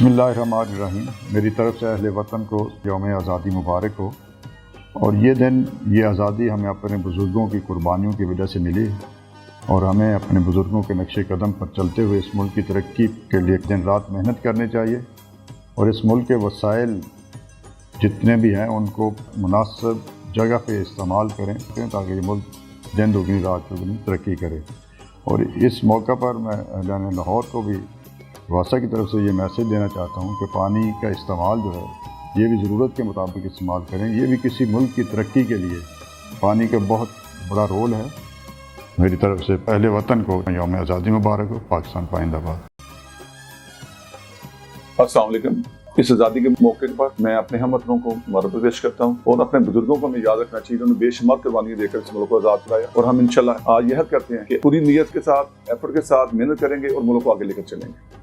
بسم اللہ الرحمن الرحیم۔ میری طرف سے اہل وطن کو یوم آزادی مبارک ہو۔ اور یہ دن، یہ آزادی ہمیں اپنے بزرگوں کی قربانیوں کی وجہ سے ملی اور ہمیں اپنے بزرگوں کے نقش قدم پر چلتے ہوئے اس ملک کی ترقی کے لیے دن رات محنت کرنی چاہیے اور اس ملک کے وسائل جتنے بھی ہیں ان کو مناسب جگہ پہ استعمال کریں تاکہ یہ ملک دن دگنی رات چگنی ترقی کرے۔ اور اس موقع پر میں اہلِ لاہور کو بھی واسا کی طرف سے یہ میسیج دینا چاہتا ہوں کہ پانی کا استعمال جو ہے یہ بھی ضرورت کے مطابق استعمال کریں۔ یہ بھی کسی ملک کی ترقی کے لیے پانی کا بہت بڑا رول ہے۔ میری طرف سے اہل وطن کو یوم آزادی مبارک ہو۔ پاکستان پائندہ باد۔ السلام علیکم۔ اس آزادی کے موقع پر میں اپنے ہم وطنوں کو مبارکباد پیش کرتا ہوں اور اپنے بزرگوں کو ہمیں یاد رکھنا چاہیے، انہوں نے بے شمار قربانیاں دے کر اس ملک کو آزاد کرایا، اور ہم انشاءاللہ آج یہ عہد کرتے ہیں کہ پوری نیت کے ساتھ، ایفرٹ کے ساتھ محنت کریں گے اور ملک کو آگے لے کر چلیں گے۔